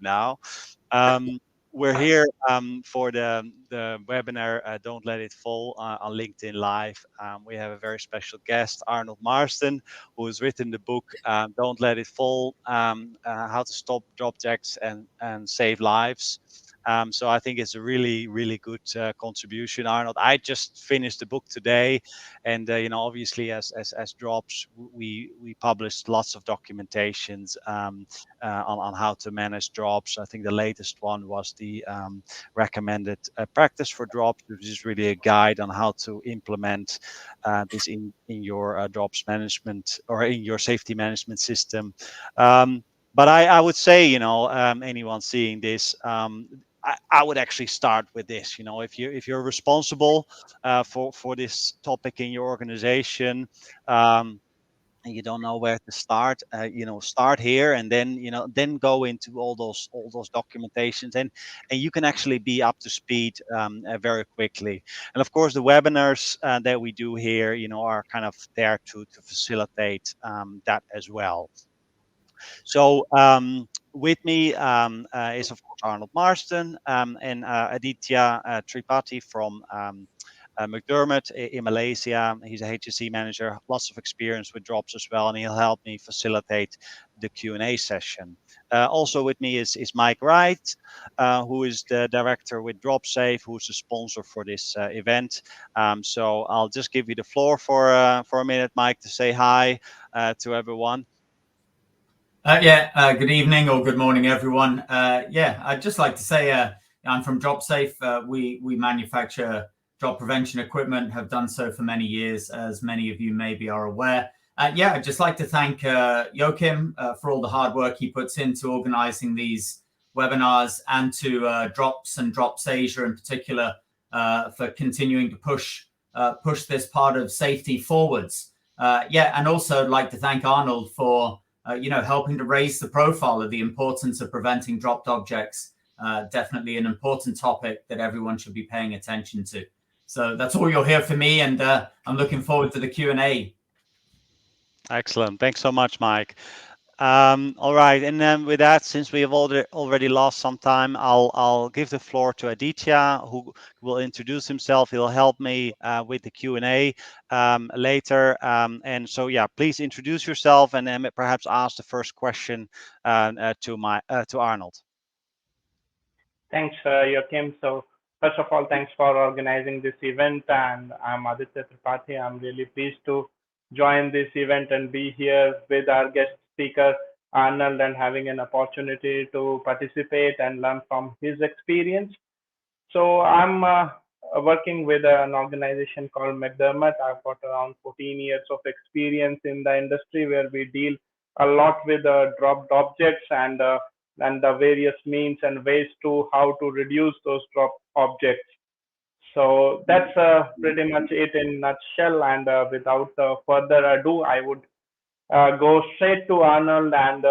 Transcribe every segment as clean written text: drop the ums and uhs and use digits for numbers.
now. Um, we're here for the webinar Don't Let It Fall on LinkedIn Live. We have a very special guest, Arnold Marsden, who has written the book Don't Let It Fall, How to Stop Drop Jacks and Save Lives. So I think it's a really, really good contribution, Arnold. I just finished the book today, and obviously, as drops, we published lots of documentations on how to manage drops. I think the latest one was the recommended practice for drops, which is really a guide on how to implement this in your drops management or in your safety management system. But I would say, anyone seeing this, I would actually start with this. If you're responsible for this topic in your organization, and you don't know where to start, start here, and then go into all those documentations, and you can actually be up to speed very quickly. And of course, the webinars that we do here, are kind of there to facilitate that as well. So with me is of course Arnold Marsden and Aditya Tripathi from McDermott in Malaysia. He's a HSE manager, lots of experience with drops as well, and he'll help me facilitate the Q&A session. Also with me is Mike Wright, who is the director with DropSafe, who's the sponsor for this event. So I'll just give you the floor for a minute, Mike, to say hi to everyone. Good evening or good morning, everyone. I'd just like to say I'm from DropSafe. We manufacture drop prevention equipment, have done so for many years, as many of you maybe are aware. I'd just like to thank Joachim for all the hard work he puts into organizing these webinars, and to Drops and Drops Asia in particular for continuing to push this part of safety forwards. And also I'd like to thank Arnold for helping to raise the profile of the importance of preventing dropped objects. Definitely an important topic that everyone should be paying attention to. So that's all you'll hear from me, and I'm looking forward to the Q&A. Excellent. Thanks so much, Mike. All right, and then with that, since we have already lost some time, I'll give the floor to Aditya, who will introduce himself. He'll help me with the Q&A later. And so, yeah, please introduce yourself, and then perhaps ask the first question to Arnold. Thanks, Joachim. So first of all, thanks for organizing this event. And I'm Aditya Tripathi. I'm really pleased to join this event and be here with our guest speaker, Arnold, and having an opportunity to participate and learn from his experience. So I'm working with an organization called McDermott. I've got around 14 years of experience in the industry, where we deal a lot with dropped objects and the various means and ways to how to reduce those dropped objects. So that's pretty much it in a nutshell. And without further ado, I would go straight to Arnold and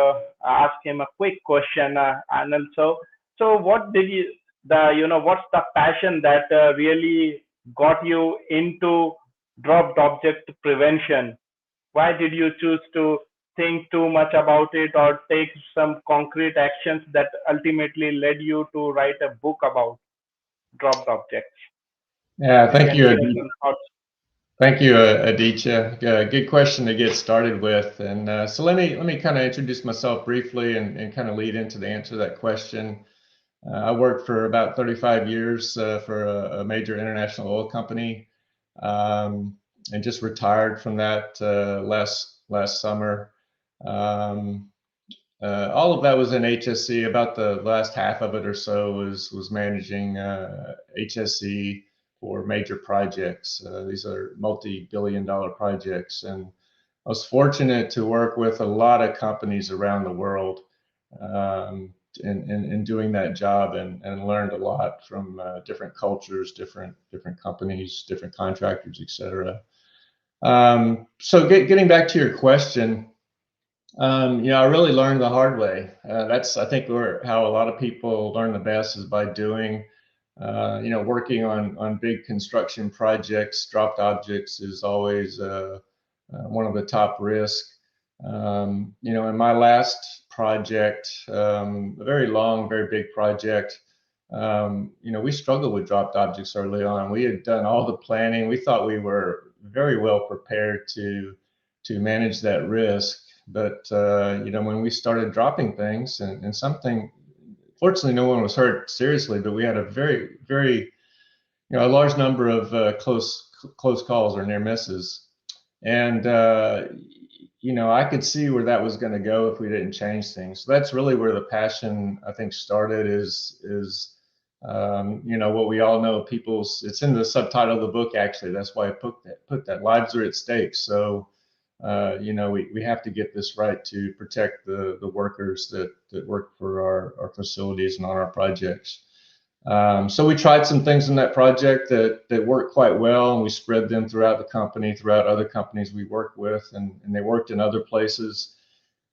ask him a quick question, Arnold. So what did you what's the passion that really got you into dropped object prevention? Why did you choose to think too much about it or take some concrete actions that ultimately led you to write a book about dropped objects? Yeah, You thank can you. share some thoughts. Thank you, Aditya. Good question to get started with. And so let me kind of introduce myself briefly and kind of lead into the answer to that question. I worked for about 35 years for a major international oil company, and just retired from that last summer. All of that was in HSE. About the last half of it or so was managing HSE for major projects. These are multi-billion-dollar projects, and I was fortunate to work with a lot of companies around the world in doing that job, and learned a lot from different cultures, different companies, different contractors, etc. So getting back to your question. I really learned the hard way. That's, I think, how a lot of people learn the best, is by doing. Working on big construction projects. Dropped objects is always one of the top risks. You know, in my last project, a very long, very big project, you know, we struggled with dropped objects early on. We had done all the planning. We thought we were very well prepared to manage that risk. But you know, when we started dropping things, and something, fortunately, no one was hurt seriously, but we had a very, you know, a large number of close calls or near misses. And you know, I could see where that was going to go if we didn't change things. So that's really where the passion, I think, started. Is you know, what we all know, people's. It's in the subtitle of the book, actually. That's why I put that. Lives are at stake. So you know, we have to get this right to protect the workers that work for our facilities and on our projects. So we tried some things in that project that worked quite well, and we spread them throughout the company, throughout other companies we worked with, and they worked in other places.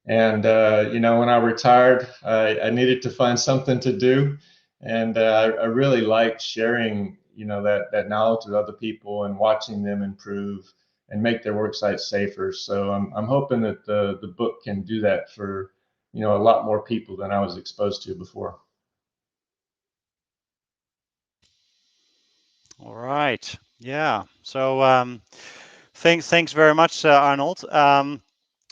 And you know, when I retired, I needed to find something to do, and I really liked sharing, you know, that knowledge with other people and watching them improve and make their work sites safer. So I'm hoping that the book can do that for, you know, a lot more people than I was exposed to before. All right. Yeah. So thanks very much, Arnold.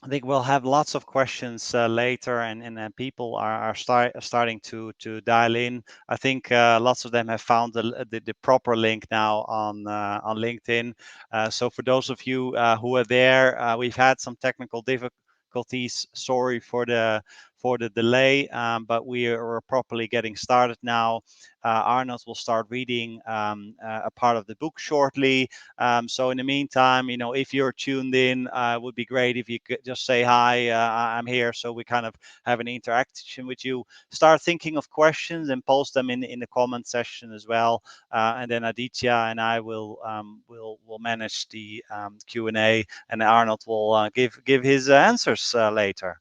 I think we'll have lots of questions later, and people are starting to dial in. I think lots of them have found the proper link now on LinkedIn. So for those of you who are there, we've had some technical difficulties. Sorry for the delay, but we are properly getting started now. Arnold will start reading a part of the book shortly. So in the meantime, you know, if you're tuned in, it would be great if you could just say hi, I'm here, so we kind of have an interaction with you. Start thinking of questions and post them in the comment section as well, and then Aditya and I will manage the Q&A, and Arnold will give his answers later.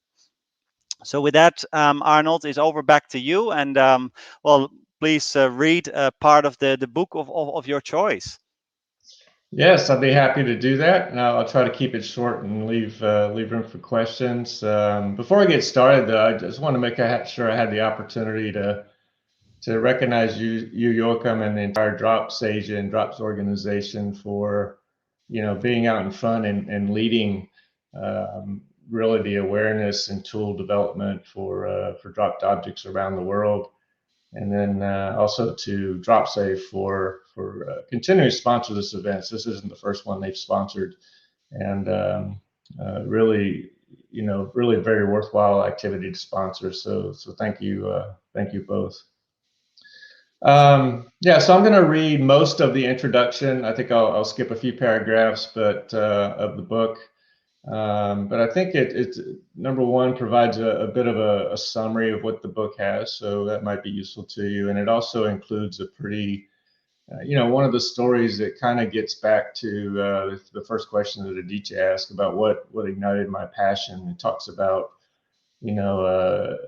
So with that, Arnold, is over back to you, and well, please read part of the book of your choice. Yes, I'd be happy to do that. And I'll try to keep it short and leave room for questions. Before I get started, though, I just want to make sure I had the opportunity to recognize you, Joachim, and the entire Drops Asia and Drops organization for, you know, being out in front and leading really the awareness and tool development for dropped objects around the world. And then also to DropSafe for continuing to sponsor this event. This isn't the first one they've sponsored, and really, you know, really a very worthwhile activity to sponsor. So thank you both. Yeah, so I'm going to read most of the introduction. I think I'll skip a few paragraphs, but of the book. But I think it number one provides a bit of a summary of what the book has, so that might be useful to you. And it also includes a pretty, you know, one of the stories that kind of gets back to the first question that Aditya asked about what ignited my passion. It talks about, you know,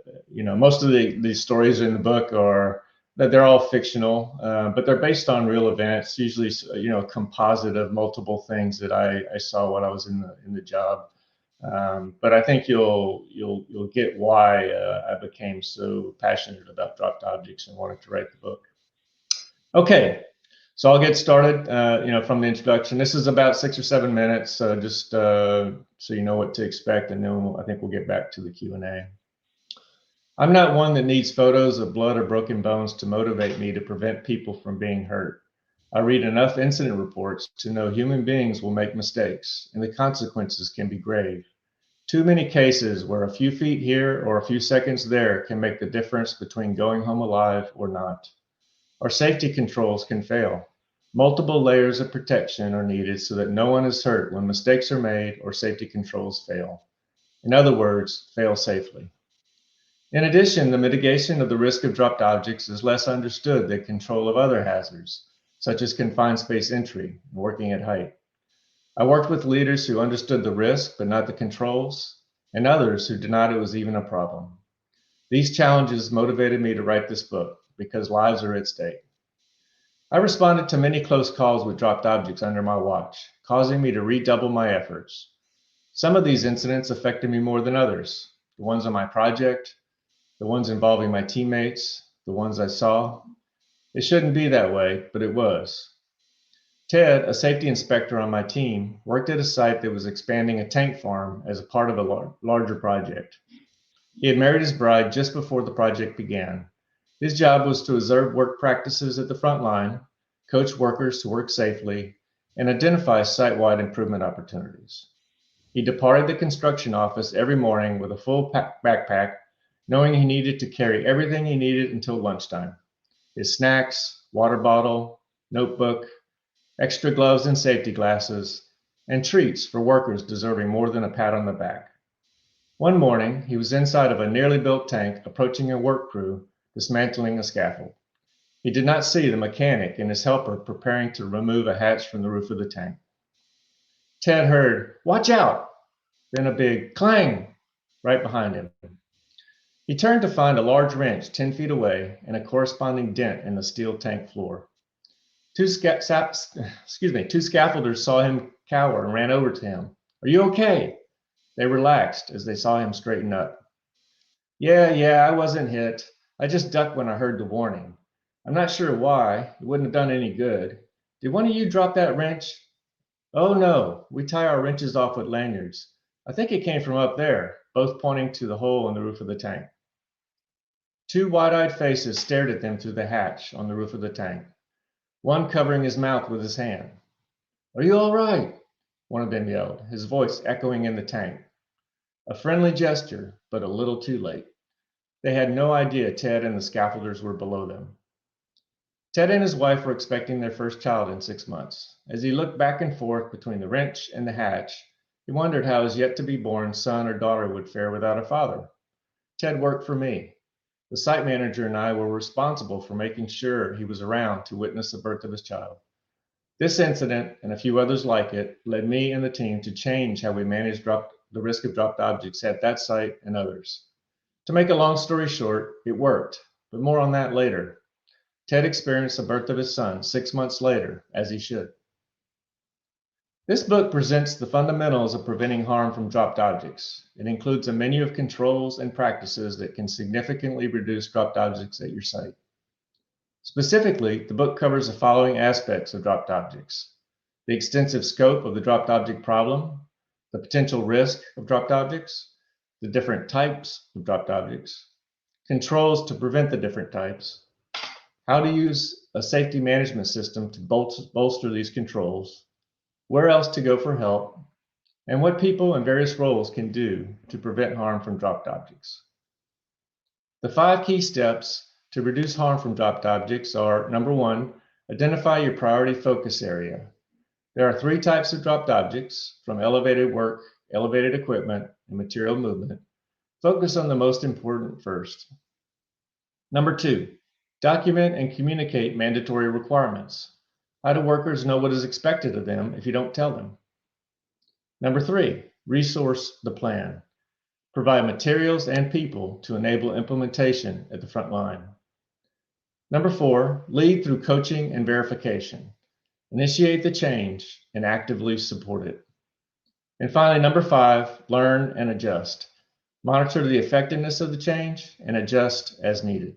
most of these stories in the book are that they're all fictional, but they're based on real events, usually, you know, a composite of multiple things that I saw while I was in the job. But I think you'll get why I became so passionate about dropped objects and wanted to write the book. Okay, so I'll get started. You know, from the introduction. This is about 6 or 7 minutes, just so you know what to expect, and then I think we'll get back to the Q&A. I'm not one that needs photos of blood or broken bones to motivate me to prevent people from being hurt. I read enough incident reports to know human beings will make mistakes, and the consequences can be grave. Too many cases where a few feet here or a few seconds there can make the difference between going home alive or not. Our safety controls can fail. Multiple layers of protection are needed so that no one is hurt when mistakes are made or safety controls fail. In other words, fail safely. In addition, the mitigation of the risk of dropped objects is less understood than control of other hazards, such as confined space entry and working at height. I worked with leaders who understood the risk but not the controls, and others who denied it was even a problem. These challenges motivated me to write this book because lives are at stake. I responded to many close calls with dropped objects under my watch, causing me to redouble my efforts. Some of these incidents affected me more than others. The ones on my project, the ones involving my teammates, the ones I saw. It shouldn't be that way, but it was. Ted, a safety inspector on my team, worked at a site that was expanding a tank farm as a part of a larger project. He had married his bride just before the project began. His job was to observe work practices at the front line, coach workers to work safely, and identify site-wide improvement opportunities. He departed the construction office every morning with a full backpack, knowing he needed to carry everything he needed until lunchtime: his snacks, water bottle, notebook, extra gloves and safety glasses, and treats for workers deserving more than a pat on the back. One morning, he was inside of a nearly built tank approaching a work crew dismantling a scaffold. He did not see the mechanic and his helper preparing to remove a hatch from the roof of the tank. Ted heard, "Watch out!" then a big clang right behind him. He turned to find a large wrench 10 feet away and a corresponding dent in the steel tank floor. Two scaffolders saw him cower and ran over to him. "Are you okay?" They relaxed as they saw him straighten up. Yeah, I wasn't hit. I just ducked when I heard the warning. I'm not sure why. It wouldn't have done any good. Did one of you drop that wrench?" "Oh no, we tie our wrenches off with lanyards. I think it came from up there," both pointing to the hole in the roof of the tank. Two wide-eyed faces stared at them through the hatch on the roof of the tank, one covering his mouth with his hand. "Are you all right?" one of them yelled, his voice echoing in the tank. A friendly gesture, but a little too late. They had no idea Ted and the scaffolders were below them. Ted and his wife were expecting their first child in 6 months. As he looked back and forth between the wrench and the hatch, he wondered how his yet-to-be-born son or daughter would fare without a father. Ted worked for me. The site manager and I were responsible for making sure he was around to witness the birth of his child. This incident, and a few others like it, led me and the team to change how we managed the risk of dropped objects at that site and others. To make a long story short, it worked, but more on that later. Ted experienced the birth of his son 6 months later, as he should. This book presents the fundamentals of preventing harm from dropped objects. It includes a menu of controls and practices that can significantly reduce dropped objects at your site. Specifically, the book covers the following aspects of dropped objects: the extensive scope of the dropped object problem, the potential risk of dropped objects, the different types of dropped objects, controls to prevent the different types, how to use a safety management system to bolster these controls, where else to go for help, and what people in various roles can do to prevent harm from dropped objects. The 5 key steps to reduce harm from dropped objects are: number 1, identify your priority focus area. There are 3 types of dropped objects, from elevated work, elevated equipment, and material movement. Focus on the most important first. Number 2, document and communicate mandatory requirements. How do workers know what is expected of them if you don't tell them? Number 3, resource the plan. Provide materials and people to enable implementation at the front line. Number 4, lead through coaching and verification. Initiate the change and actively support it. And finally, number 5, learn and adjust. Monitor the effectiveness of the change and adjust as needed.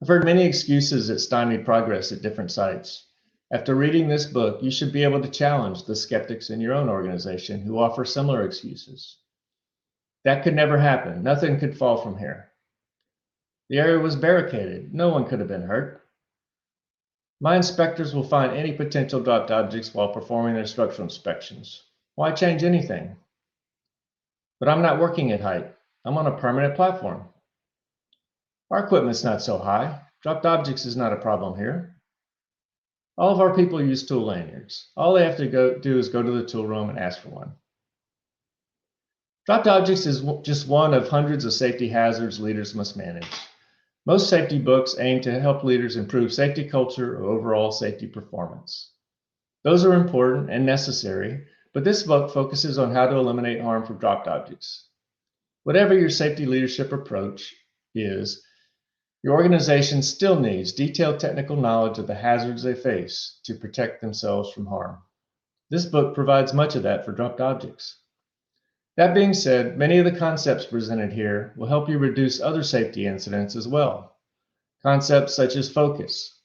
I've heard many excuses that stymie progress at different sites. After reading this book, you should be able to challenge the skeptics in your own organization who offer similar excuses. That could never happen. Nothing could fall from here. The area was barricaded. No one could have been hurt. My inspectors will find any potential dropped objects while performing their structural inspections. Why change anything? But I'm not working at height. I'm on a permanent platform. Our equipment's not so high. Dropped objects is not a problem here. All of our people use tool lanyards. All they have to do is go to the tool room and ask for one. Dropped objects is just one of hundreds of safety hazards leaders must manage. Most safety books aim to help leaders improve safety culture or overall safety performance. Those are important and necessary, but this book focuses on how to eliminate harm from dropped objects. Whatever your safety leadership approach is, your organization still needs detailed technical knowledge of the hazards they face to protect themselves from harm. This book provides much of that for dropped objects. That being said, many of the concepts presented here will help you reduce other safety incidents as well. Concepts such as focus,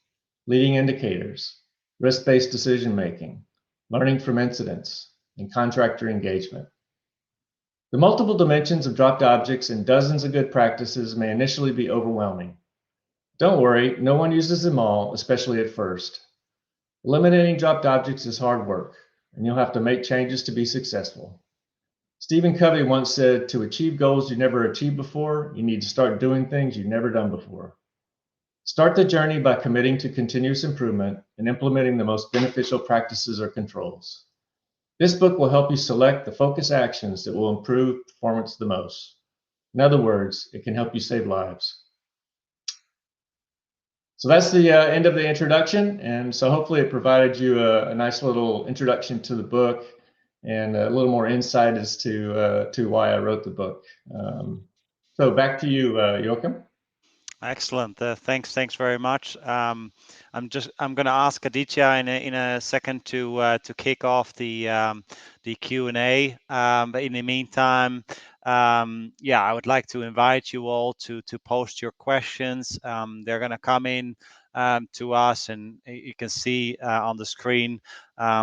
leading indicators, risk-based decision-making, learning from incidents, and contractor engagement. The multiple dimensions of dropped objects and dozens of good practices may initially be overwhelming. Don't worry, no one uses them all, especially at first. Eliminating dropped objects is hard work, and you'll have to make changes to be successful. Stephen Covey once said, to achieve goals you never achieved before, you need to start doing things you've never done before. Start the journey by committing to continuous improvement and implementing the most beneficial practices or controls. This book will help you select the focus actions that will improve performance the most. In other words, it can help you save lives. So that's the end of the introduction. And so hopefully it provided you a nice little introduction to the book and a little more insight as to why I wrote the book. So back to you, Joachim. Excellent. Thanks very much. I'm going to ask Aditya in a second to kick off the Q&A. But in the meantime, yeah, I would like to invite you all to post your questions. They're going to come in to us, and you can see on the screen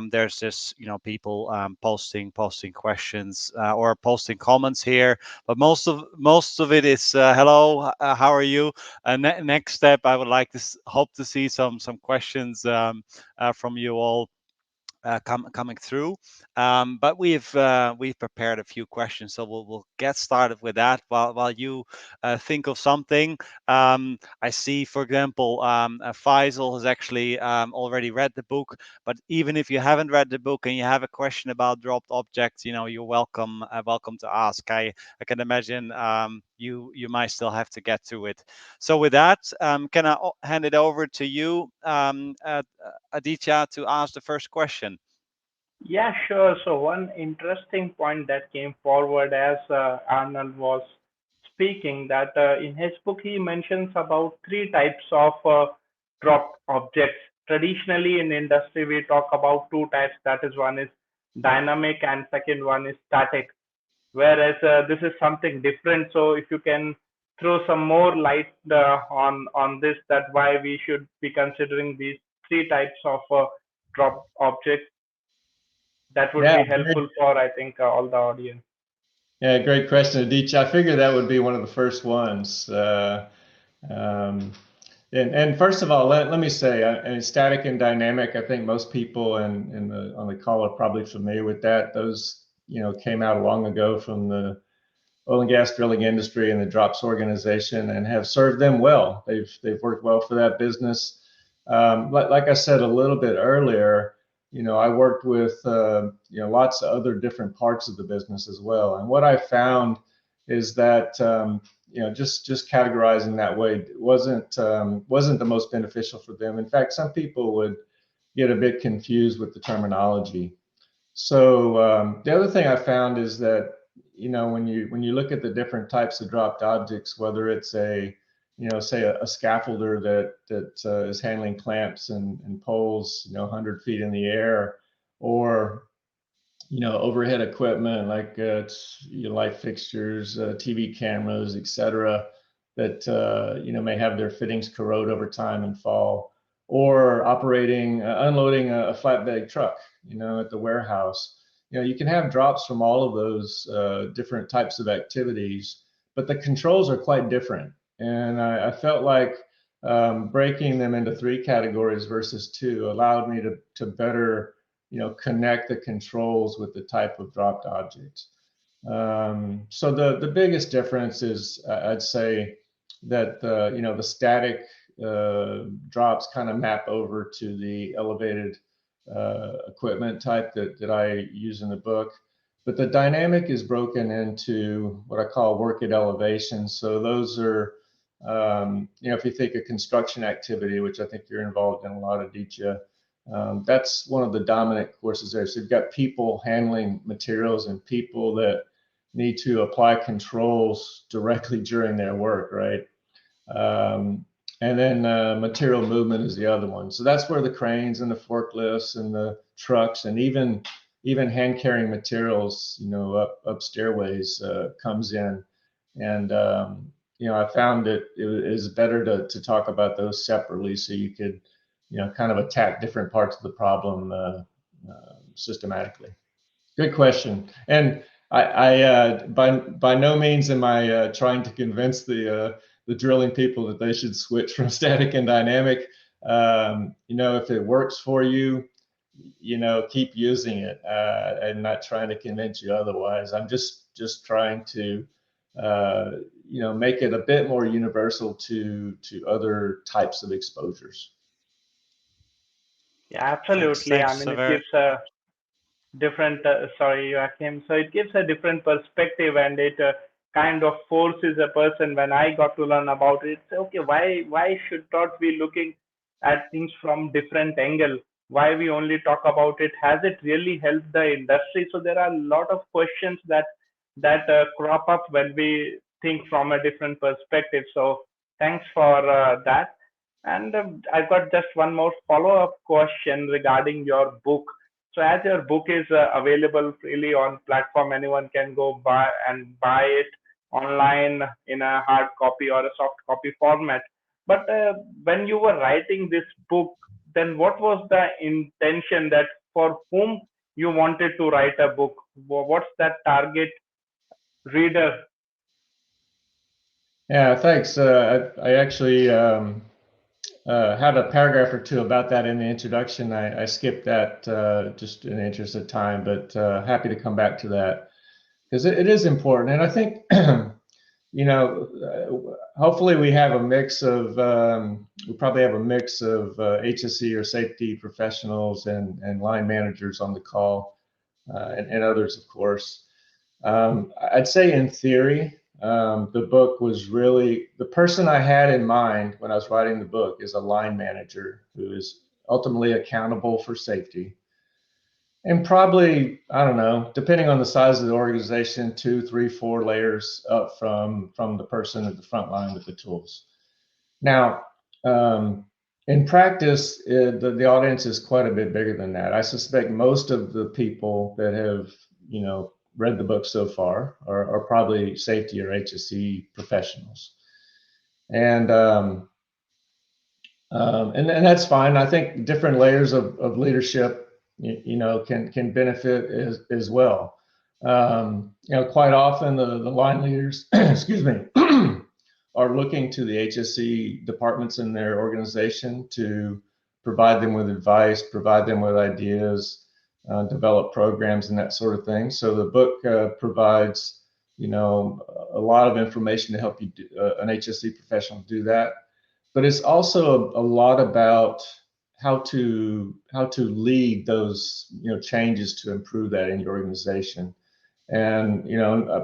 there's just people posting questions or posting comments here. But most of it is hello, how are you? Next step, I would like to hope to see some questions from you all coming through. But we've prepared a few questions, so we'll get started with that while you think of something. I see, for example, Faisal has actually already read the book. But even if you haven't read the book and you have a question about dropped objects, you're welcome to ask. I can imagine you might still have to get to it. So with that, can I hand it over to you, Aditya, to ask the first question? Yeah, sure. So one interesting point that came forward as Arnold was speaking, that in his book he mentions about three types of dropped objects. Traditionally in industry we talk about two types. That is, one is dynamic and second one is static. Whereas this is something different. So if you can throw some more light on this, that why we should be considering these three types of dropped objects, that would be helpful for, I think, all the audience. Yeah, great question, Aditya. I figured that would be one of the first ones. And first of all, let me say, static and dynamic, I think most people on the call are probably familiar with that. Those came out long ago from the oil and gas drilling industry and the drops organization, and have served them well. They've worked well for that business. Like I said a little bit earlier, I worked with lots of other different parts of the business as well. And what I found is that just categorizing that way wasn't the most beneficial for them. In fact, some people would get a bit confused with the terminology. So the other thing I found is that when you look at the different types of dropped objects, whether it's say a scaffolder that is handling clamps and poles 100 feet in the air, or overhead equipment like light fixtures, TV cameras, etc., that may have their fittings corrode over time and fall, or unloading a flatbed truck at the warehouse. You can have drops from all of those different types of activities, but the controls are quite different. And I felt like breaking them into three categories versus two allowed me to better connect the controls with the type of dropped object. So the biggest difference is, I'd say, that the static drops kind of map over to the elevated equipment type that I use in the book. But the dynamic is broken into what I call work at elevation. So those are, if you think of construction activity, which I think you're involved in a lot, Aditya, that's one of the dominant courses there. So you've got people handling materials and people that need to apply controls directly during their work, right? and then material movement is the other one. So that's where the cranes and the forklifts and the trucks and even hand carrying materials, up stairways comes in. And I found it is better to talk about those separately, so you could kind of attack different parts of the problem systematically. Good question. And I by no means am I trying to convince the drilling people that they should switch from static and dynamic. If it works for you, keep using it. I'm not trying to convince you otherwise. I'm just trying to make it a bit more universal to other types of exposures. Yeah, absolutely. I Thanks. mean, it gives a different, sorry, Joachim. So it gives a different perspective, and it kind of forces a person. When I got to learn about it, say, okay, why should not we looking at things from different angle? Why we only talk about it? Has it really helped the industry? So there are a lot of questions that crop up when we think from a different perspective. So thanks for that. And I've got just one more follow-up question regarding your book. So as your book is available freely on platform, anyone can go buy it online in a hard copy or a soft copy format. But when you were writing this book, then what was the intention that for whom you wanted to write a book? What's that target reader? Yeah, thanks. I actually had a paragraph or two about that in the introduction. I skipped that just in the interest of time, but happy to come back to that because it is important. And I think, hopefully we have a mix of, we probably have a mix of HSE or safety professionals and line managers on the call and others, of course. I'd say in theory, the book was really the person I had in mind when I was writing the book is a line manager who is ultimately accountable for safety. And probably, I don't know, depending on the size of the organization, 2, 3, 4 layers up from the person at the front line with the tools. Now, in practice, the audience is quite a bit bigger than that. I suspect most of the people that have, read the book so far are probably safety or HSE professionals. And that's fine. I think different layers of leadership, can benefit as well. Quite often the line leaders, excuse me, are looking to the HSE departments in their organization to provide them with advice, provide them with ideas, develop programs and that sort of thing. So the book provides, a lot of information to help you an HSE professional do that. But it's also a lot about how to lead those changes to improve that in your organization. And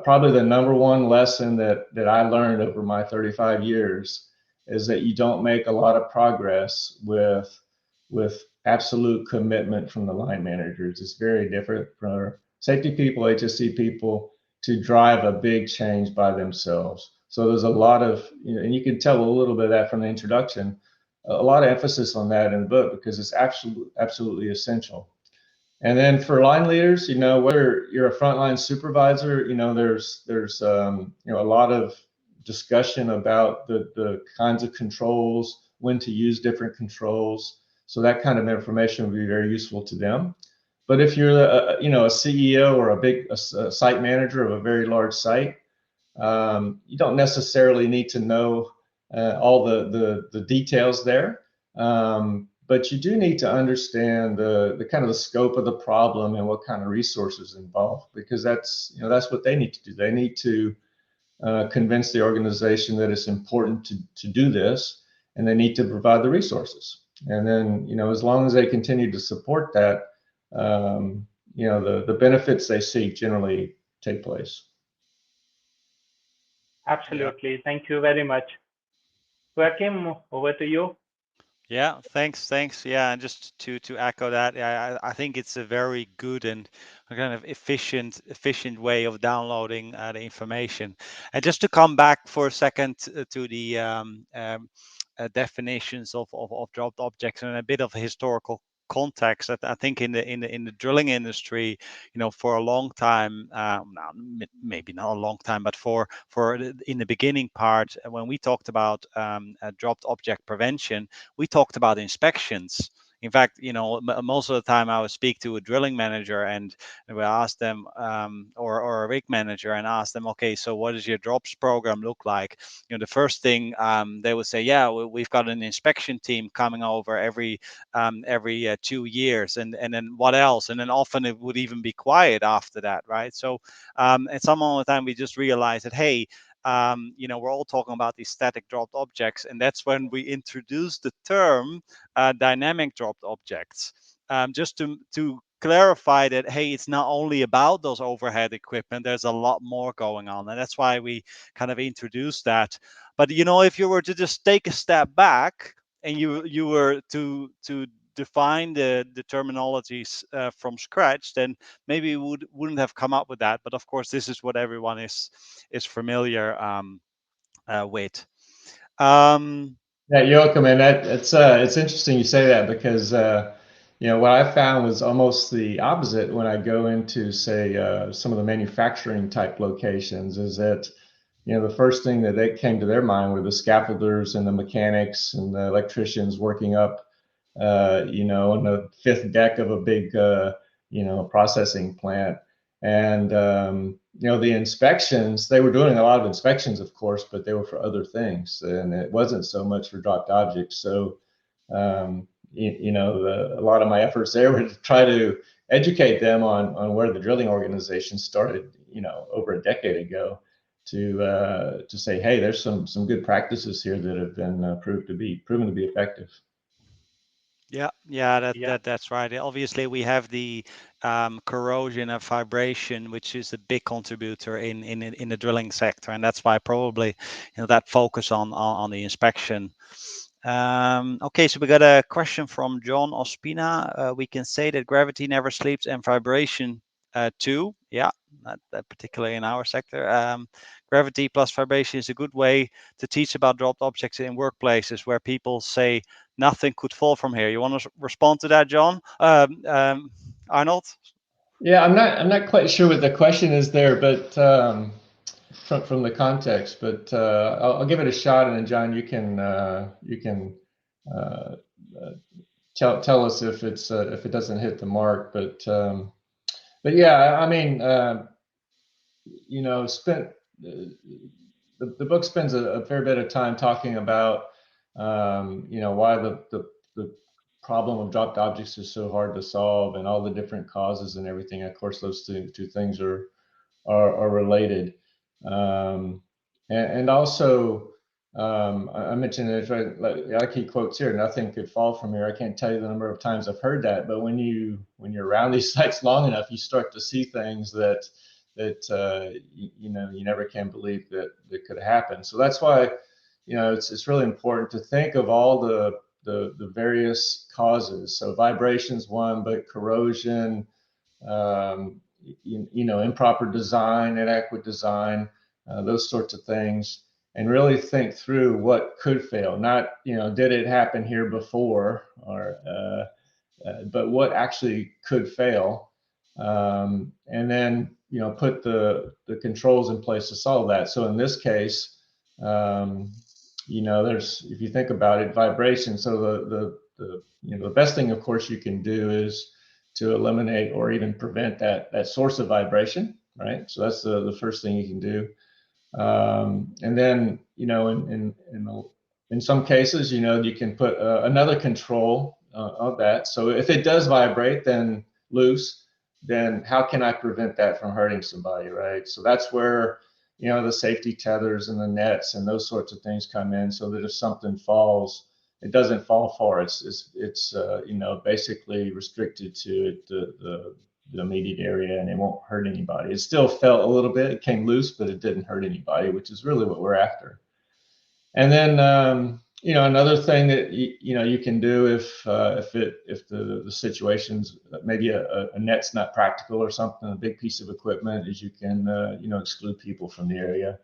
probably the number one lesson that I learned over my 35 years is that you don't make a lot of progress with absolute commitment from the line managers. It's very different for safety people, HSE people, to drive a big change by themselves. So there's a lot of, and you can tell a little bit of that from the introduction, a lot of emphasis on that in the book because it's absolutely essential. And then for line leaders, whether you're a frontline supervisor, there's a lot of discussion about the kinds of controls, when to use different controls. So that kind of information would be very useful to them. But if you're a CEO or a site manager of a very large site, you don't necessarily need to know all the details there. But you do need to understand the kind of the scope of the problem and what kind of resources involved, because that's what they need to do. They need to convince the organization that it's important to do this, and they need to provide the resources. And then, as long as they continue to support that, the benefits they seek generally take place. Absolutely. Thank you very much. Joachim, over to you. Yeah, thanks. Yeah, and just to echo that, yeah, I think it's a very good and a kind of efficient way of downloading the information. And just to come back for a second to the definitions of dropped objects and a bit of historical context. I think in the drilling industry, for a long time, maybe not a long time, but in the beginning part, when we talked about dropped object prevention, we talked about inspections. In fact, most of the time I would speak to a drilling manager and we ask them, or a rig manager, and ask them, okay, so what does your drops program look like? The first thing they would say, yeah, we've got an inspection team coming over every 2 years, and then what else? And then often it would even be quiet after that, right? So at some moment in time, we just realized that, hey, we're all talking about these static dropped objects, and that's when we introduced the term dynamic dropped objects, just to clarify that, hey, it's not only about those overhead equipment. There's a lot more going on, and that's why we kind of introduced that. But if you were to just take a step back and you were to define the terminologies from scratch, then maybe we wouldn't have come up with that. But of course, this is what everyone is familiar with. Yeah, you're welcome. And it's interesting you say that because what I found was almost the opposite when I go into, say, some of the manufacturing type locations, is that the first thing that they came to their mind were the scaffolders and the mechanics and the electricians working up, on the fifth deck of a big, processing plant. And, the inspections, they were doing a lot of inspections, of course, but they were for other things. And it wasn't so much for dropped objects. So, a lot of my efforts there were to try to educate them on where the drilling organization started, over a decade ago, to say, hey, there's some good practices here that have been proven to be effective. Yeah, Yeah. that's right. Obviously, we have the corrosion and vibration, which is a big contributor in the drilling sector, and that's why probably that focus on the inspection. Okay, so we got a question from John Ospina. We can say that gravity never sleeps and vibration too. Yeah, that particularly in our sector. Gravity plus vibration is a good way to teach about dropped objects in workplaces where people say nothing could fall from here. You want to respond to that, John? Arnold? Yeah, I'm not quite sure what the question is there, but from the context, but I'll give it a shot, and then John, you can uh, tell us if it doesn't hit the mark. But yeah, I mean, spent the book spends a fair bit of time talking about why the problem of dropped objects is so hard to solve, and all the different causes and everything. Of course, those two things are related. Um, and also, I mentioned it, right, like he quotes here, nothing could fall from here. I can't tell you the number of times I've heard that, but when you're around these sites long enough, you start to see things that you never can believe that could happen. So that's why it's really important to think of all the various causes. So vibration's one, but corrosion, improper design, inadequate design, those sorts of things, and really think through what could fail. Not, did it happen here before, or but what actually could fail, and then put the controls in place to solve that. So in this case, there's, if you think about it, vibration. So the best thing, of course, you can do is to eliminate or even prevent that source of vibration, right? So that's the first thing you can do. And then, in some cases, you can put another control of that. So if it does vibrate, then loose, then how can I prevent that from hurting somebody, right? So that's where, the safety tethers and the nets and those sorts of things come in, so that if something falls, it doesn't fall far. It's basically restricted to the immediate area, and it won't hurt anybody. It still felt a little bit, it came loose, but it didn't hurt anybody, which is really what we're after. And then Another thing that you can do if the situation's maybe a net's not practical or something, a big piece of equipment, is you can exclude people from the area,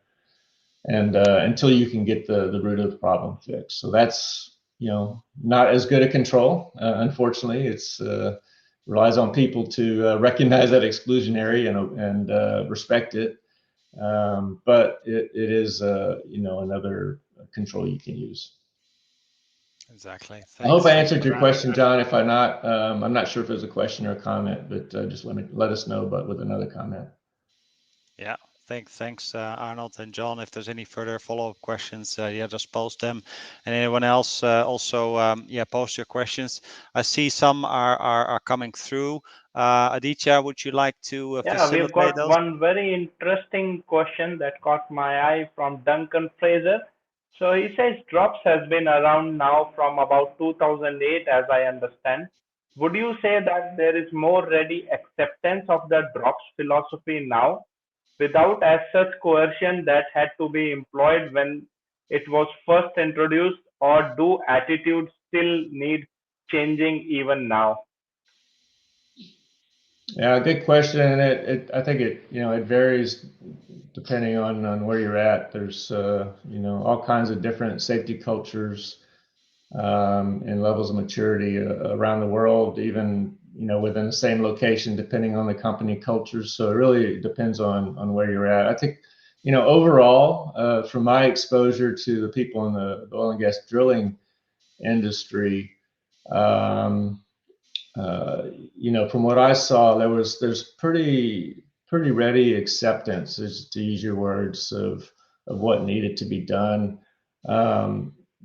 and until you can get the root of the problem fixed. So that's not as good a control. Unfortunately, it's relies on people to recognize that exclusion area and respect it. But it is another control you can use. Exactly. Thanks. I hope I answered your question, John. If I'm not sure if it was a question or a comment, but just let us know, but with another comment. Yeah, thanks, Arnold and John. If there's any further follow-up questions, just post them. And anyone else, also, post your questions. I see some are coming through. Aditya, would you like to Yeah, we've facilitate got those? one very interesting question that caught my eye from Duncan Fraser. So he says drops has been around now from about 2008, as I understand. Would you say that there is more ready acceptance of the drops philosophy now, without as such coercion that had to be employed when it was first introduced, or do attitudes still need changing even now? Yeah, good question. And I think it varies depending on where you're at. There's all kinds of different safety cultures and levels of maturity around the world, even within the same location, depending on the company cultures. So it really depends on where you're at. I think overall, from my exposure to the people in the oil and gas drilling industry, from what I saw, there's pretty ready acceptance, to use your words, of what needed to be done.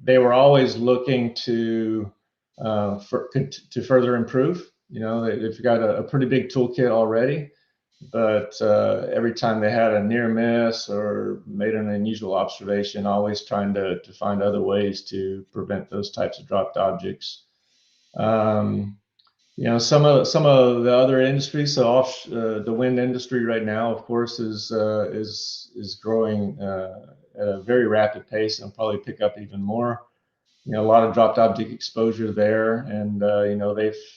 They were always looking to further improve. They've got a pretty big toolkit already, but every time they had a near miss or made an unusual observation, always trying to find other ways to prevent those types of dropped objects. Some of the other industries, so the wind industry right now, of course, is growing at a very rapid pace, and probably pick up even more. A lot of dropped object exposure there, and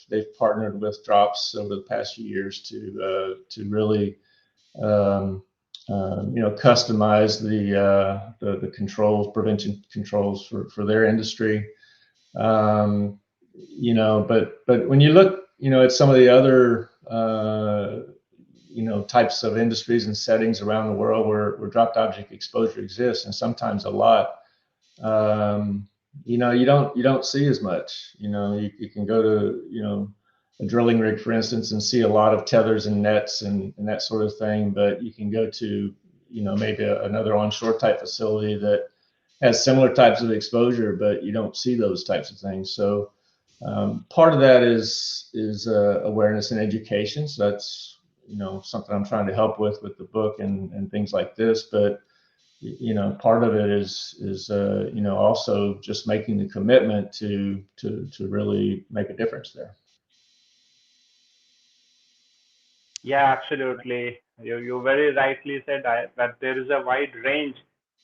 they've partnered with drops over the past few years to really customize the controls, prevention controls for their industry. But when you look, at some of the other, types of industries and settings around the world where dropped object exposure exists, and sometimes a lot, you don't see as much. You can go to, a drilling rig, for instance, and see a lot of tethers and nets and that sort of thing. But you can go to, maybe another onshore type facility that has similar types of exposure, but you don't see those types of things. So part of that is awareness and education. So that's something I'm trying to help with the book and things like this. But part of it is also just making the commitment to really make a difference there. Yeah, absolutely. You very rightly said that there is a wide range.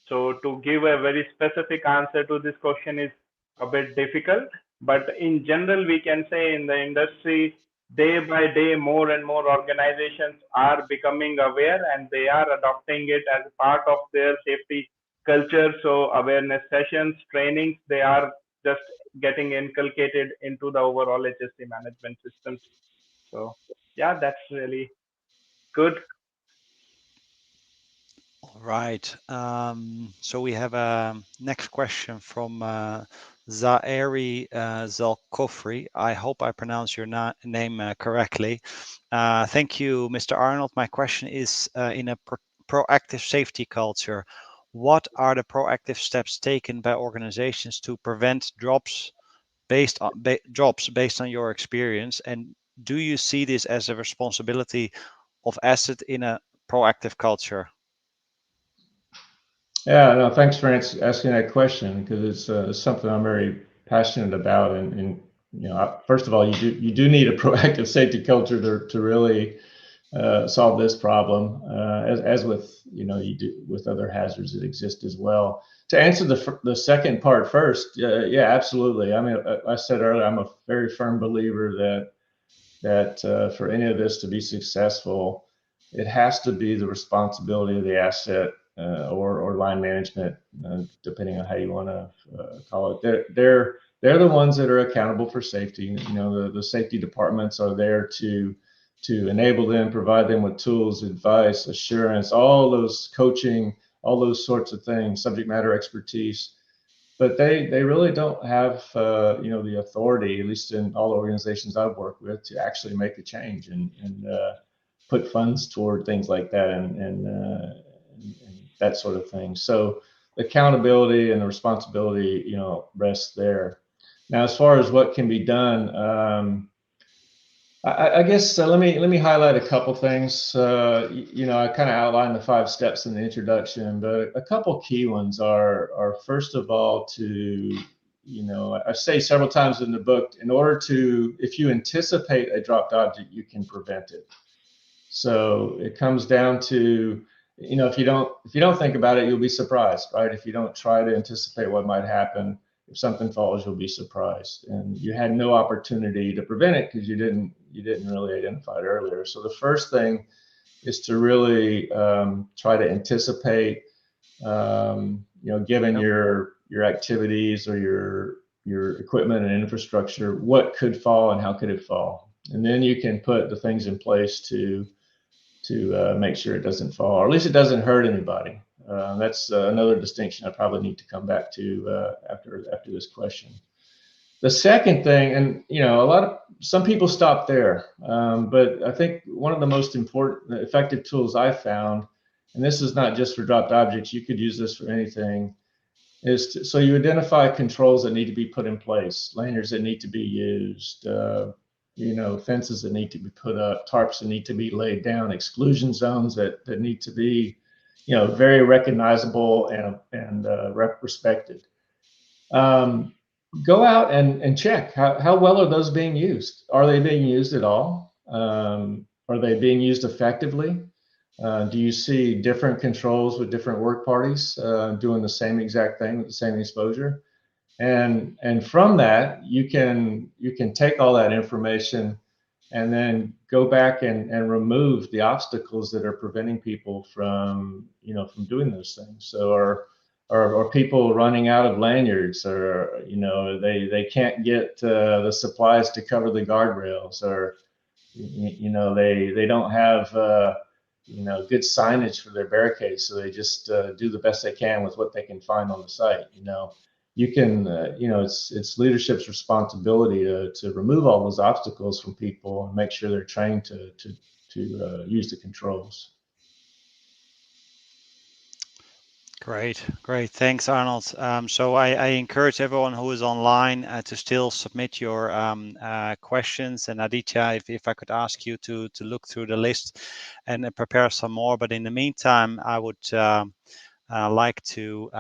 So to give a very specific answer to this question is a bit difficult. But in general, we can say in the industry, day by day, more and more organizations are becoming aware, and they are adopting it as part of their safety culture. So awareness sessions, trainings, they are just getting inculcated into the overall HSE management systems. So yeah, that's really good. All right. So we have a next question from Zaeri Zalkofri. I hope I pronounce your name correctly. Thank you, Mr. Arnold. My question is, in a proactive safety culture, what are the proactive steps taken by organizations to prevent drops based on your experience? And do you see this as a responsibility of asset in a proactive culture? Yeah, no, thanks for asking that question, because it's something I'm very passionate about. And first of all, you do need a proactive safety culture to really solve this problem, as with you do with other hazards that exist as well. to answer the second part first, yeah, absolutely. I mean, I said earlier, I'm a very firm believer that for any of this to be successful, it has to be the responsibility of the asset or line management, depending on how you want to call it. They're the ones that are accountable for safety. You know, the safety departments are there to enable them, provide them with tools, advice, assurance, all those coaching, all those sorts of things, subject matter expertise. But they really don't have you know, the authority, at least in all the organizations I've worked with, to actually make a change and put funds toward things like that and that sort of thing. So accountability and the responsibility, you know, rests there. Now, as far as what can be done, I guess let me highlight a couple things. You know, I kind of outlined the 5 steps in the introduction, but a couple key ones are first of all to, you know, I say several times in the book, in order to, if you anticipate a dropped object, you can prevent it. So it comes down to, you know, if you don't think about it, you'll be surprised, right? If you don't try to anticipate what might happen, if something falls, you'll be surprised, and you had no opportunity to prevent it because you didn't really identify it earlier. So the first thing is to really try to anticipate, you know, given your activities or your equipment and infrastructure, what could fall and how could it fall, and then you can put the things in place to make sure it doesn't fall, or at least it doesn't hurt anybody. That's another distinction I probably need to come back to after this question. The second thing, and you know, some people stop there, but I think one of the most important, effective tools I found, and this is not just for dropped objects, you could use this for anything, so you identify controls that need to be put in place, lanyards that need to be used, you know, fences that need to be put up, tarps that need to be laid down, exclusion zones that need to be, you know, very recognizable and respected. Go out and check how well are those being used. Are they being used at all? Are they being used effectively? Do you see different controls with different work parties doing the same exact thing with the same exposure? And from that, you can take all that information and then go back and remove the obstacles that are preventing people from, you know, from doing those things. So are people running out of lanyards, or, you know, they can't get the supplies to cover the guardrails, or, you know, they don't have you know, good signage for their barricades, so they just do the best they can with what they can find on the site. You know, you can you know, it's leadership's responsibility to remove all those obstacles from people and make sure they're trained to use the controls. Great, great. Thanks, Arnold. So I encourage everyone who is online to still submit your questions. And Aditya, if I could ask you to look through the list and prepare some more. But in the meantime, I would like to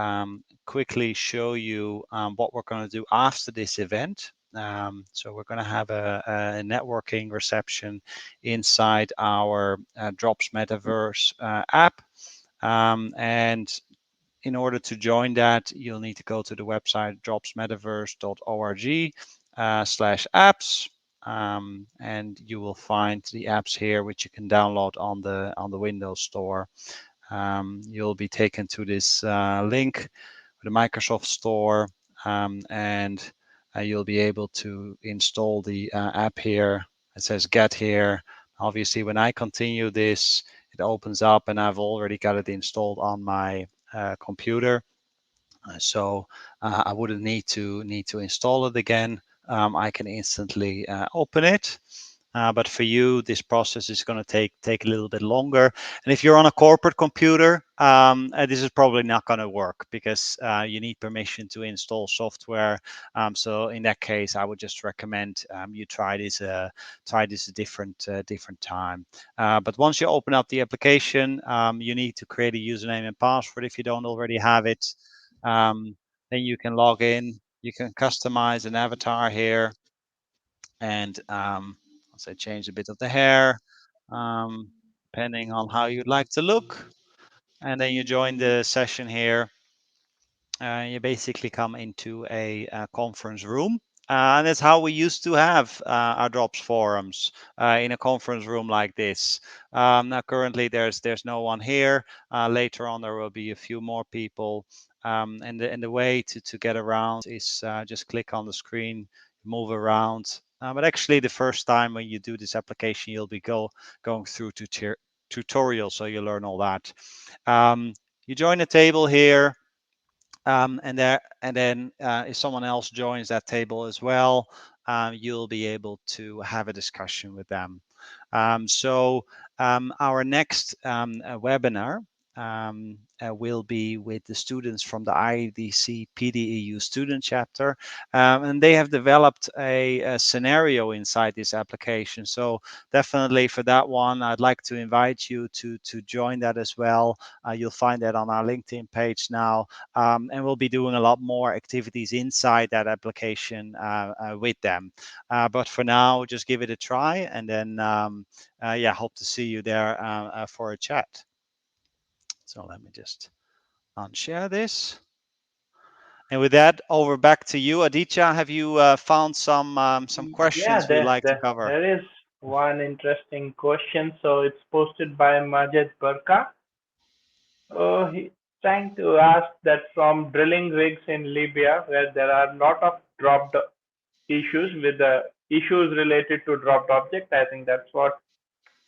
quickly show you what we're going to do after this event. So we're going to have a networking reception inside our Drops Metaverse app. And in order to join that, you'll need to go to the website dropsmetaverse.org/apps, and you will find the apps here, which you can download on the Windows Store. You'll be taken to this link, the Microsoft Store, and you'll be able to install the app here. It says Get here. Obviously, when I continue this, it opens up, and I've already got it installed on my computer, so I wouldn't need to install it again. I can instantly open it. But for you, this process is going to take a little bit longer. And if you're on a corporate computer, this is probably not going to work because you need permission to install software. So in that case, I would just recommend you try this a different time. But once you open up the application, you need to create a username and password if you don't already have it. Then you can log in. You can customize an avatar here, and I'll say change a bit of the hair, depending on how you'd like to look. And then you join the session here, you basically come into a conference room. And that's how we used to have our drops forums in a conference room like this. Now, currently, there's no one here. Later on, there will be a few more people. And the way to get around is just click on the screen, move around. But actually, the first time when you do this application, you'll be going through tutorials, so you learn all that. You join a table here. And then if someone else joins that table as well, you'll be able to have a discussion with them. So our next webinar will be with the students from the IDC PDEU student chapter, and they have developed a scenario inside this application. So definitely for that one, I'd like to invite you to join that as well. You'll find that on our LinkedIn page now, and we'll be doing a lot more activities inside that application with them. But for now, just give it a try, and then yeah, hope to see you there for a chat. So let me just unshare this. And with that, over back to you, Aditya. Have you found some questions we'd like to cover? There is one interesting question. So it's posted by Majid Barka. He's trying to ask that from drilling rigs in Libya, where there are a lot of dropped issues with the issues related to dropped objects. I think that's what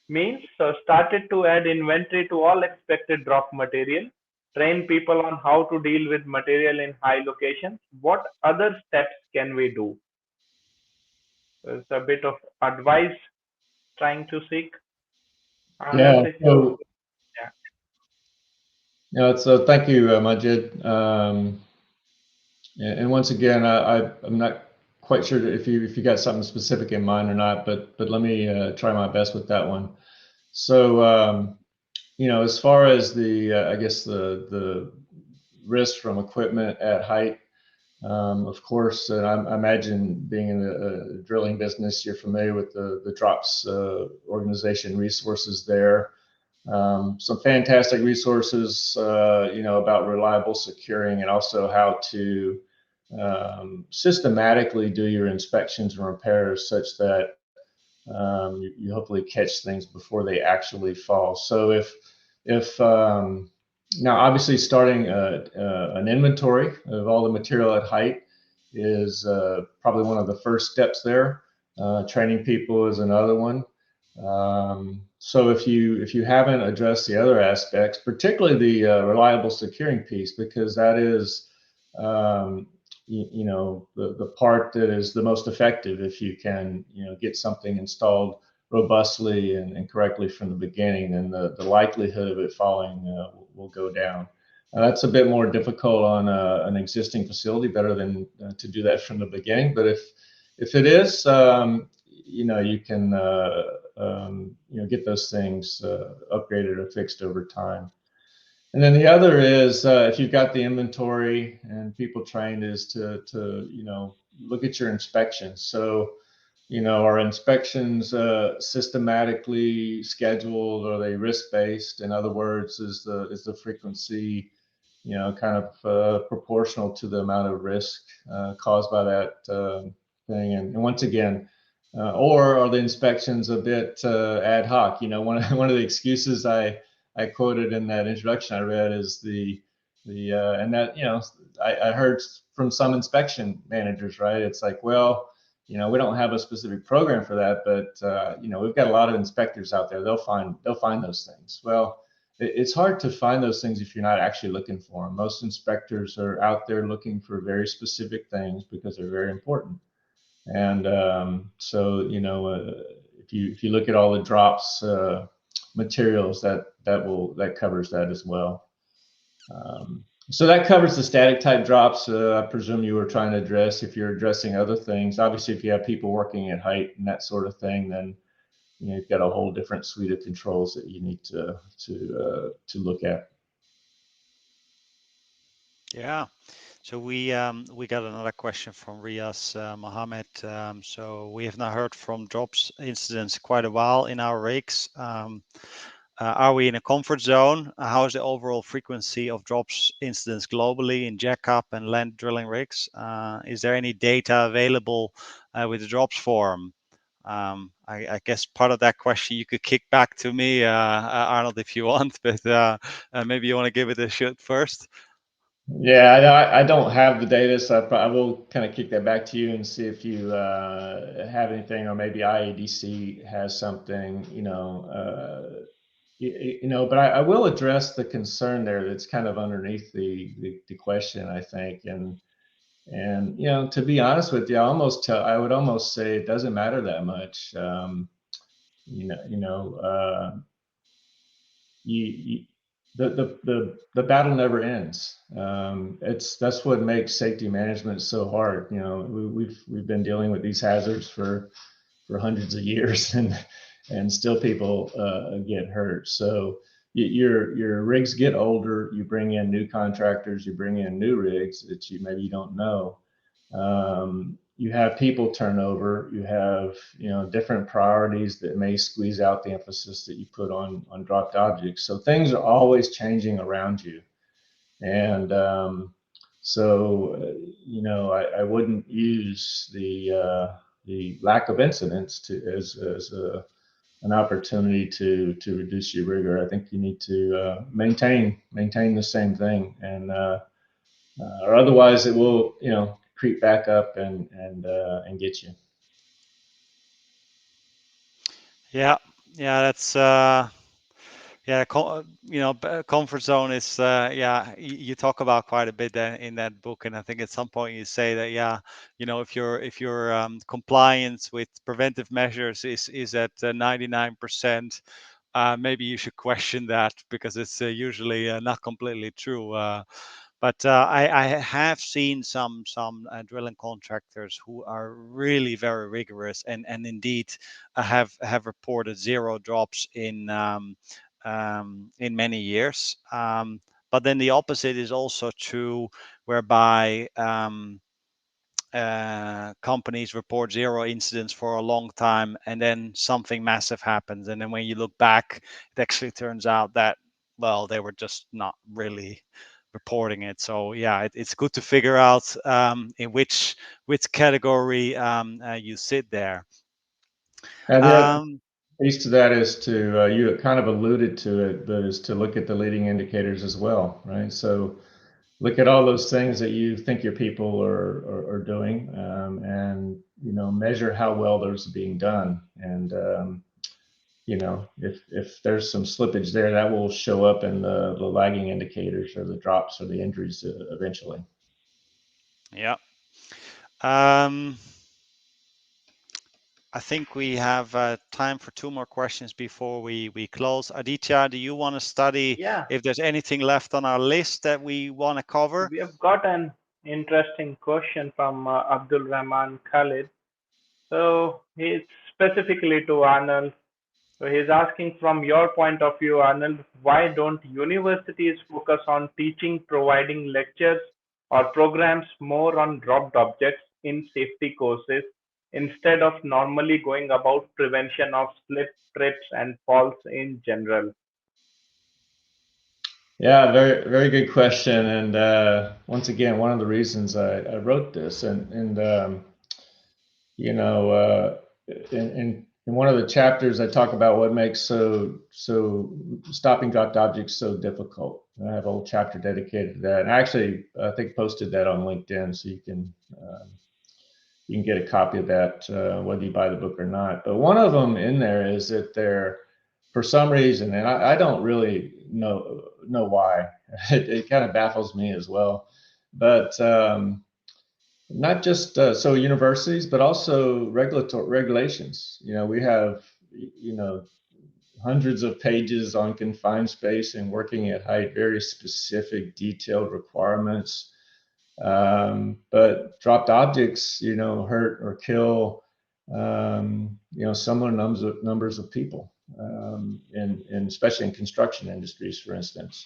means. So started to add inventory to all expected drop material, train people on how to deal with material in high locations. What other steps can we do? There's a bit of advice trying to seek. Yeah. So, Yeah. yeah. So thank you, Majid. And once again, I'm not quite sure if you got something specific in mind or not, but let me try my best with that one. So you know, as far as the I guess the risk from equipment at height, of course, and I imagine being in the drilling business, you're familiar with the drops organization resources there. Some fantastic resources, you know, about reliable securing and also how to systematically do your inspections and repairs such that you hopefully catch things before they actually fall. So if now obviously starting an inventory of all the material at height is probably one of the first steps there. Training people is another one. So if you haven't addressed the other aspects, particularly the reliable securing piece, because that is you know the part that is the most effective if you can get something installed robustly and correctly from the beginning, then the likelihood of it falling will go down. That's a bit more difficult on an existing facility, better than to do that from the beginning. But if it is, you can get those things upgraded or fixed over time. And then the other is if you've got the inventory and people trained, is to look at your inspections. So are inspections systematically scheduled? Are they risk-based? In other words, is the frequency kind of proportional to the amount of risk caused by that thing? And once again, or are the inspections a bit ad hoc? One of the excuses I quoted in that introduction I read is and that I heard from some inspection managers, right? It's like, well, we don't have a specific program for that, but we've got a lot of inspectors out there. They'll find those things. Well, it's hard to find those things if you're not actually looking for them. Most inspectors are out there looking for very specific things because they're very important. And so if you look at all the drops materials, that covers that as well. So that covers the static type drops. I presume you were trying to address. If you're addressing other things, obviously if you have people working at height and that sort of thing, then you've got a whole different suite of controls that you need to look at. Yeah. So we got another question from Riaz Mohammed. So we have not heard from drops incidents quite a while in our rigs. Are we in a comfort zone? How is the overall frequency of drops incidents globally in jackup and land drilling rigs? Is there any data available with the drops form? I guess part of that question you could kick back to me, Arnold, if you want, but maybe you want to give it a shot first. Yeah, I don't have the data, so I will kind of kick that back to you and see if you have anything, or maybe IADC has something, but I will address the concern there that's kind of underneath the question, I think, and to be honest with you, I would almost say it doesn't matter that much. You the battle never ends. That's what makes safety management so hard. We've been dealing with these hazards for hundreds of years, and still people get hurt. So your rigs get older. You bring in new contractors. You bring in new rigs that maybe you don't know. You have people turnover. You have different priorities that may squeeze out the emphasis that you put on dropped objects. So things are always changing around you, and I wouldn't use the lack of incidents as an opportunity to reduce your rigor. I think you need to maintain the same thing, and or otherwise it will creep back up and get you. Yeah, that's comfort zone is you talk about quite a bit in that book, and I think at some point you say that if your compliance with preventive measures is at 99%, maybe you should question that, because it's usually not completely true. But I have seen some drilling contractors who are really very rigorous, and indeed have reported 0 drops in many years. But then the opposite is also true, whereby companies report 0 incidents for a long time, and then something massive happens, and then when you look back, it actually turns out that, well, they were just not really reporting it. So yeah, it's good to figure out in which category you sit there. And the other piece to that is to you kind of alluded to it, but is to look at the leading indicators as well, right? So look at all those things that you think your people are doing, and measure how well those are being done. And if there's some slippage there, that will show up in the lagging indicators, or the drops, or the injuries eventually. Yeah. I think we have time for 2 more questions before we close. Aditya, do you want to study if there's anything left on our list that we want to cover? We have got an interesting question from Abdul Rahman Khalid. So it's specifically to Arnold. So he's asking, from your point of view, Arnold, why don't universities focus on teaching, providing lectures or programs more on dropped objects in safety courses, instead of normally going about prevention of slip, trips, and falls in general? Yeah, very, very good question. And once again, one of the reasons I wrote this, and in one of the chapters, I talk about what makes so stopping dropped objects so difficult. And I have a whole chapter dedicated to that. And actually, I think posted that on LinkedIn, so you can get a copy of that, whether you buy the book or not. But one of them in there is that for some reason, and I don't really know why, it kind of baffles me as well. But not just so universities, but also regulations. We have hundreds of pages on confined space and working at height, very specific, detailed requirements. But dropped objects, hurt or kill, similar numbers of people, and especially in construction industries, for instance.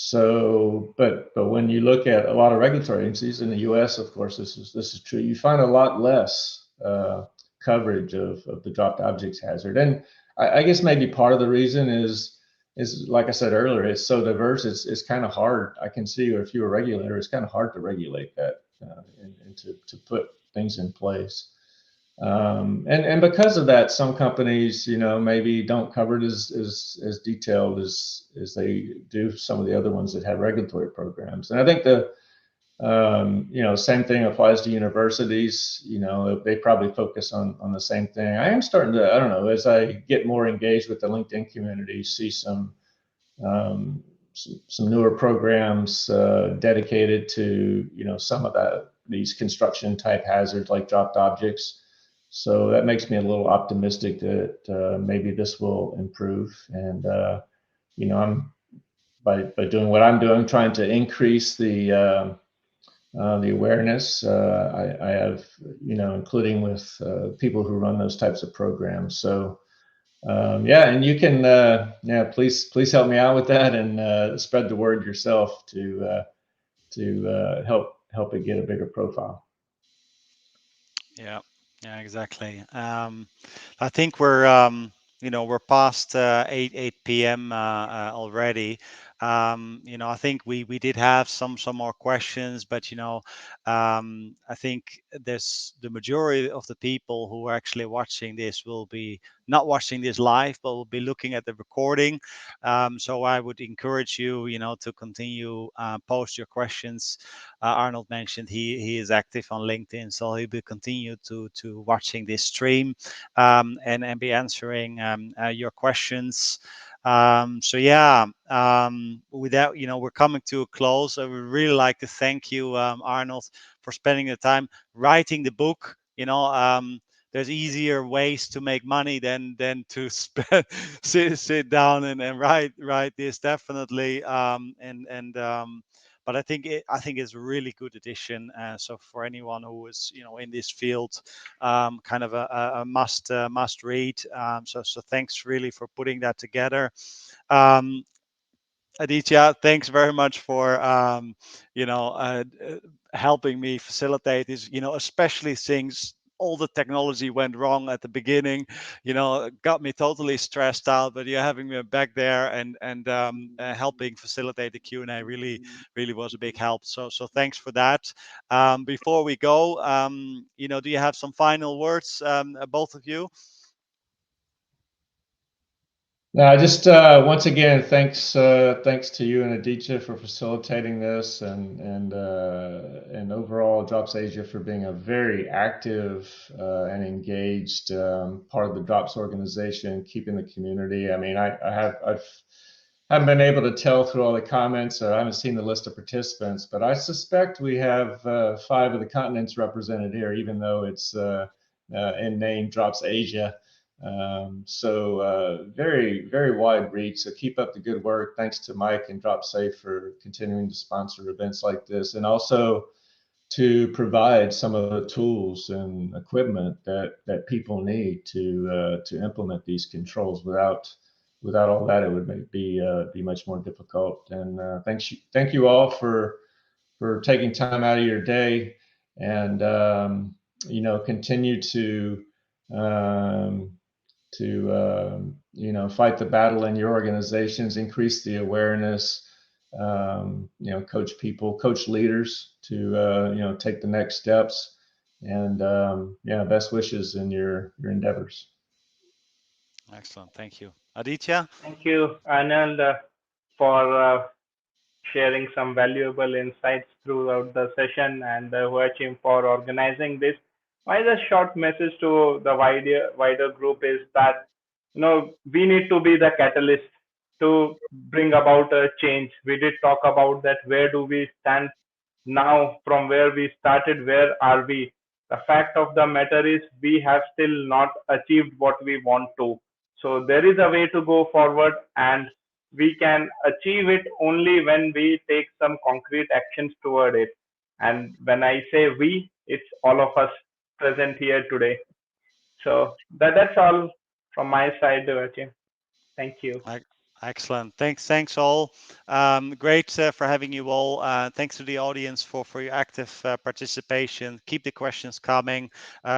So, but when you look at a lot of regulatory agencies in the U.S., of course, this is true. You find a lot less coverage of the dropped objects hazard, and I guess maybe part of the reason is is, like I said earlier, it's so diverse. It's kind of hard. I can see if you're a regulator, it's kind of hard to regulate that and to put things in place. And because of that, some companies, maybe don't cover it as detailed as they do some of the other ones that have regulatory programs. And I think same thing applies to universities. They probably focus on the same thing. I am starting to, I don't know, as I get more engaged with the LinkedIn community, see um, some newer programs dedicated to, some of these construction type hazards like dropped objects. So that makes me a little optimistic that maybe this will improve. And I'm by doing what I'm doing, trying to increase the awareness. I have, including with people who run those types of programs. So and you can, please help me out with that and spread the word yourself to help it get a bigger profile. Yeah, yeah, exactly. I think we're past 8 p.m. Already. I think we did have some more questions, but I think there's the majority of the people who are actually watching this will be not watching this live, but will be looking at the recording. So I would encourage you, to continue post your questions. Arnold mentioned he is active on LinkedIn, so he will continue to watching this stream and be answering your questions. So yeah, with that, we're coming to a close. I would really like to thank you, Arnold, for spending the time writing the book. There's easier ways to make money than to sit down and write this, definitely. But I think it's a really good addition. So for anyone who is in this field, kind of a must read. So thanks really for putting that together. Um, Aditya, thanks very much for helping me facilitate this. Especially since all the technology went wrong at the beginning, it got me totally stressed out. But you're having me back there and helping facilitate the Q&A really was a big help. So thanks for that. Before we go, do you have some final words, both of you? No, just once again, thanks to you and Aditya for facilitating this, and overall Drops Asia for being a very active and engaged part of the Drops organization, keeping the community. I mean, I've haven't been able to tell through all the comments. I haven't seen the list of participants, but I suspect we have 5 of the continents represented here, even though it's in name Drops Asia. So very, very wide reach. So keep up the good work. Thanks to Mike and DropSafe for continuing to sponsor events like this, and also to provide some of the tools and equipment that people need to implement these controls. Without all that, it would be much more difficult. And thank you all for taking time out of your day, and continue um, to fight the battle in your organizations, increase the awareness, coach leaders to take the next steps, and best wishes in your endeavors. Excellent, thank you. Aditya? Thank you, Arnold, for sharing some valuable insights throughout the session, and Joachim for organizing this. My just short message to the wider group is that we need to be the catalyst to bring about a change. We did talk about that. Where do we stand now from where we started? Where are we? The fact of the matter is we have still not achieved what we want to. So there is a way to go forward, and we can achieve it only when we take some concrete actions toward it. And when I say we, it's all of us present here today. So that's all from my side, Joachim. Thank you. Excellent. Thanks all. Great for having you all. Thanks to the audience for your active participation. Keep the questions coming.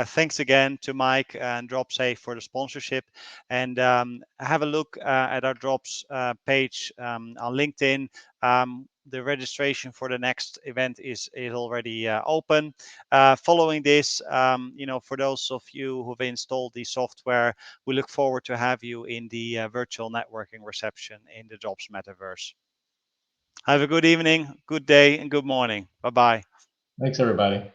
Thanks again to Mike and DropSafe for the sponsorship. And have a look at our Drops page on LinkedIn. The registration for the next event is already open. Following this, for those of you who've installed the software, we look forward to have you in the virtual networking reception in the Drops Metaverse. Have a good evening, good day, and good morning. Bye-bye. Thanks, everybody.